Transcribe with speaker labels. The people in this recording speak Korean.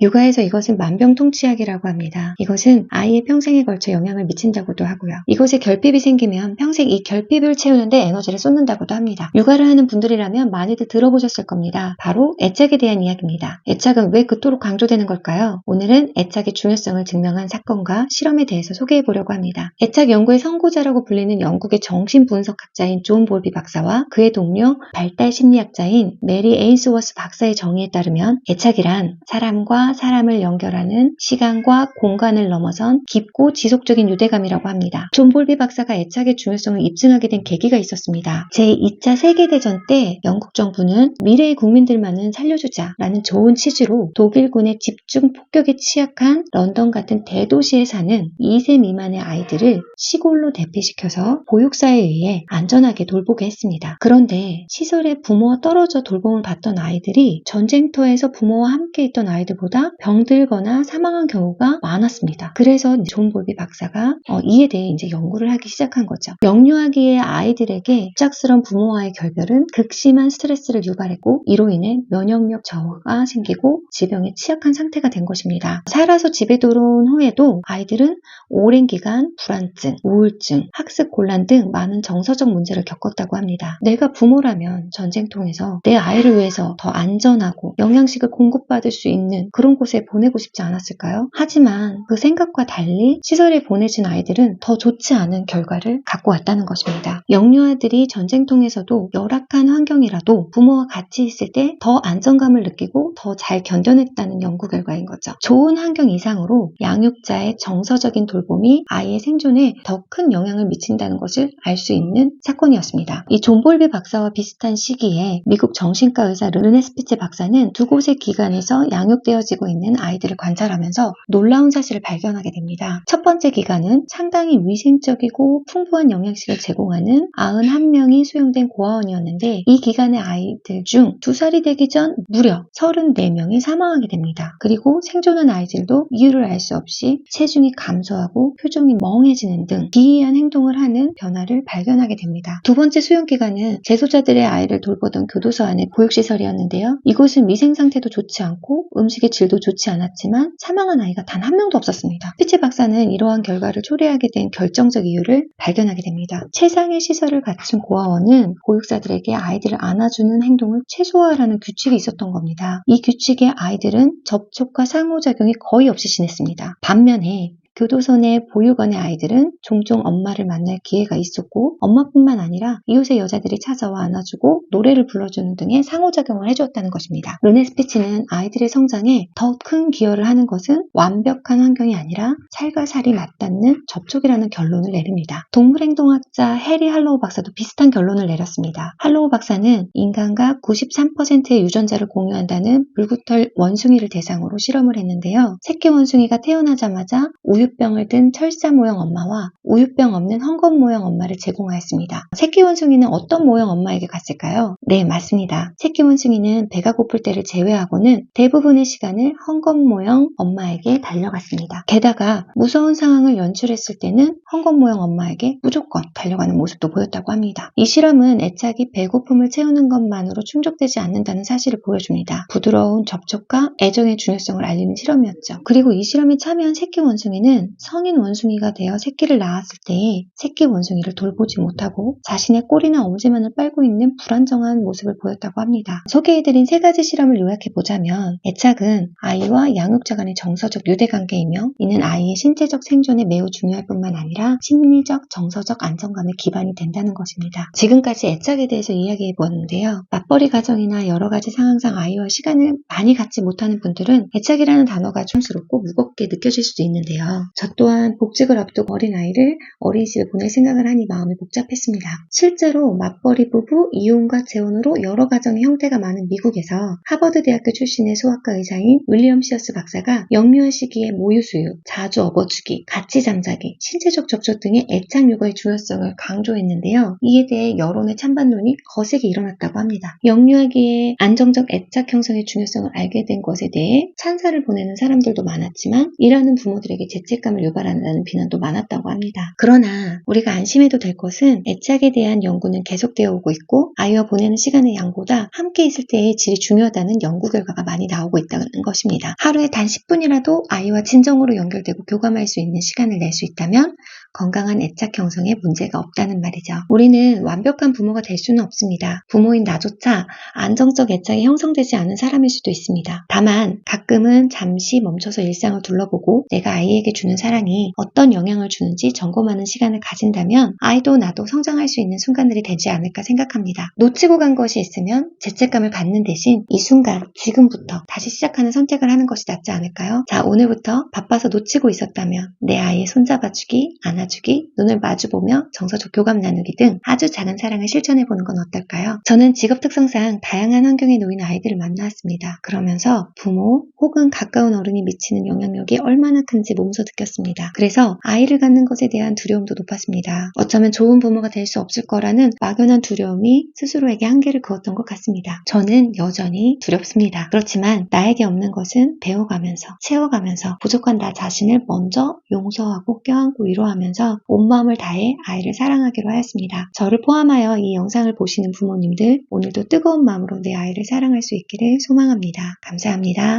Speaker 1: 육아에서 이것은 만병통치약이라고 합니다. 이것은 아이의 평생에 걸쳐 영향을 미친다고도 하고요. 이것에 결핍이 생기면 평생 이 결핍을 채우는데 에너지를 쏟는다고도 합니다. 육아를 하는 분들이라면 많이들 들어보셨을 겁니다. 바로 애착에 대한 이야기입니다. 애착은 왜 그토록 강조되는 걸까요? 오늘은 애착의 중요성을 증명한 사건과 실험에 대해서 소개해 보려고 합니다. 애착 연구의 선구자라고 불리는 영국의 정신분석학자인 존 볼비 박사와 그의 동료 발달심리학자인 메리 에인스워스 박사의 정의에 따르면 애착이란 사람과 사람을 연결하는 시간과 공간을 넘어선 깊고 지속적인 유대감이라고 합니다. 존 볼비 박사가 애착의 중요성을 입증하게 된 계기가 있었습니다. 제2차 세계대전 때 영국 정부는 미래의 국민들만은 살려주자라는 좋은 취지로 독일군의 집중 폭격에 취약한 런던 같은 대도시에 사는 2세 미만의 아이들을 시골로 대피시켜서 보육사에 의해 안전하게 돌보게 했습니다. 그런데 시설에 부모와 떨어져 돌봄을 받던 아이들이 전쟁터에서 부모와 함께 있던 아이들보다 병들거나 사망한 경우가 많았습니다. 그래서 존 볼비 박사가 이에 대해 이제 연구를 하기 시작한 거죠. 영유아기의 아이들에게 갑작스런 부모와의 결별은 극심한 스트레스를 유발했고 이로 인해 면역력 저하가 생기고 질병에 취약한 상태가 된 것입니다. 살아서 집에 돌아온 후에도 아이들은 오랜 기간 불안증, 우울증, 학습 곤란 등 많은 정서적 문제를 겪었다고 합니다. 내가 부모라면 전쟁통에서 내 아이를 위해서 더 안전하고 영양식을 공급받을 수 있는 그런 곳에 보내고 싶지 않았을까요? 하지만 그 생각과 달리 시설에 보내진 아이들은 더 좋지 않은 결과를 갖고 왔다는 것입니다. 영유아들이 전쟁통에서도 열악한 환경이라도 부모와 같이 있을 때 더 안정감을 느끼고 더 잘 견뎌냈다는 연구 결과인 거죠. 좋은 환경 이상으로 양육자의 정서적인 돌봄이 아이의 생존에 더 큰 영향을 미친다는 것을 알 수 있는 사건이었습니다. 이 존 볼비 박사와 비슷한 시기에 미국 정신과 의사 르네 스피츠 박사는 두 곳의 기관에서 양육되어지고 있는 아이들을 관찰하면서 놀라운 사실을 발견하게 됩니다. 첫 번째 기관은 상당히 위생적이고 풍부한 영양식을 제공하는 91명이 수용된 고아원이었는데 이 기관의 아이들 중 2살이 되기 전 무려 34명이 사망하게 됩니다. 그리고 생존한 아이들도 이유를 알 수 없이 체중이 감소하고 표정이 멍해지는 등 기이한 행동을 하는 변화를 발견하게 됩니다. 두 번째 수용 기관은 재소자들의 아이를 돌보던 교도소 안의 보육시설이었는데요. 이곳은 위생 상태도 좋지 않고 음식의 질도 좋지 않았지만 사망한 아이가 단 한 명도 없었습니다. 피치 박사는 이러한 결과를 초래하게 된 결정적 이유를 발견하게 됩니다. 최상의 시설을 갖춘 고아원은 보육사들에게 아이들을 안아주는 행동을 최소화하라는 규칙이 있었던 겁니다. 이 규칙에 아이들은 접촉과 상호작용이 거의 없이 지냈습니다. 반면에 교도소 내 보육원의 아이들은 종종 엄마를 만날 기회가 있었고 엄마뿐만 아니라 이웃의 여자들이 찾아와 안아주고 노래를 불러주는 등의 상호작용을 해주었다는 것입니다. 르네 스피츠는 아이들의 성장에 더 큰 기여를 하는 것은 완벽한 환경이 아니라 살과 살이 맞닿는 접촉이라는 결론을 내립니다. 동물행동학자 해리 할로우 박사도 비슷한 결론을 내렸습니다. 할로우 박사는 인간과 93%의 유전자를 공유한다는 불구털 원숭이를 대상으로 실험을 했는데요. 새끼 원숭이가 태어나자마자 우유병을 든 철사 모형 엄마와 우유병 없는 헝겊 모형 엄마를 제공하였습니다. 새끼 원숭이는 어떤 모형 엄마에게 갔을까요? 네, 맞습니다. 새끼 원숭이는 배가 고플 때를 제외하고는 대부분의 시간을 헝겊 모형 엄마에게 달려갔습니다. 게다가 무서운 상황을 연출했을 때는 헝겊 모형 엄마에게 무조건 달려가는 모습도 보였다고 합니다. 이 실험은 애착이 배고픔을 채우는 것만으로 충족되지 않는다는 사실을 보여줍니다. 부드러운 접촉과 애정의 중요성을 알리는 실험이었죠. 그리고 이 실험에 참여한 새끼 원숭이는 성인 원숭이가 되어 새끼를 낳았을 때에 새끼 원숭이를 돌보지 못하고 자신의 꼬리나 엄지만을 빨고 있는 불안정한 모습을 보였다고 합니다. 소개해드린 세 가지 실험을 요약해보자면 애착은 아이와 양육자 간의 정서적 유대관계이며 이는 아이의 신체적 생존에 매우 중요할 뿐만 아니라 심리적, 정서적 안정감의 기반이 된다는 것입니다. 지금까지 애착에 대해서 이야기해보았는데요. 맞벌이 가정이나 여러 가지 상황상 아이와 시간을 많이 갖지 못하는 분들은 애착이라는 단어가 촌스럽고 무겁게 느껴질 수도 있는데요. 저 또한 복직을 앞두고 어린아이를 어린이집에 보낼 생각을 하니 마음이 복잡했습니다. 실제로 맞벌이 부부, 이혼과 재혼으로 여러 가정의 형태가 많은 미국에서 하버드 대학교 출신의 소아과 의사인 윌리엄 시어스 박사가 영유아 시기의 모유 수유, 자주 업어주기, 같이 잠자기, 신체적 접촉 등의 애착 육아의 중요성을 강조했는데요. 이에 대해 여론의 찬반론이 거세게 일어났다고 합니다. 영유아기의 안정적 애착 형성의 중요성을 알게 된 것에 대해 찬사를 보내는 사람들도 많았지만 일하는 부모들에게 죄책감을 유발한다는 비난도 많았다고 합니다. 그러나 우리가 안심해도 될 것은 애착에 대한 연구는 계속되어 오고 있고 아이와 보내는 시간의 양보다 함께 있을 때의 질이 중요하다는 연구 결과가 많이 나오고 있다는 것입니다. 하루에 단 10분이라도 아이와 진정으로 연결되고 교감할 수 있는 시간을 낼 수 있다면 건강한 애착 형성에 문제가 없다는 말이죠. 우리는 완벽한 부모가 될 수는 없습니다. 부모인 나조차 안정적 애착이 형성되지 않은 사람일 수도 있습니다. 다만 가끔은 잠시 멈춰서 일상을 둘러보고 내가 아이에게 주는 사랑이 어떤 영향을 주는지 점검하는 시간을 가진다면 아이도 나도 성장할 수 있는 순간들이 되지 않을까 생각합니다. 놓치고 간 것이 있으면 죄책감을 받는 대신 이 순간, 지금부터 다시 시작하는 선택을 하는 것이 낫지 않을까요? 자, 오늘부터 바빠서 놓치고 있었다면 내 아이의 손잡아주기, 안아주기, 눈을 마주보며 정서적 교감 나누기 등 아주 작은 사랑을 실천해보는 건 어떨까요? 저는 직업 특성상 다양한 환경에 놓인 아이들을 만나왔습니다. 그러면서 부모 혹은 가까운 어른이 미치는 영향력이 얼마나 큰지 몸소 느꼈습니다. 그래서 아이를 갖는 것에 대한 두려움도 높았습니다. 어쩌면 좋은 부모가 될 수 없을 거라는 막연한 두려움이 스스로에게 한계를 그었던 것 같습니다. 저는 여전히 두렵습니다. 그렇지만 나에게 없는 것은 배워가면서 채워가면서 부족한 나 자신을 먼저 용서하고 껴안고 위로하면서 온 마음을 다해 아이를 사랑하기로 하였습니다. 저를 포함하여 이 영상을 보시는 부모님들 오늘도 뜨거운 마음으로 내 아이를 사랑할 수 있기를 소망합니다. 감사합니다.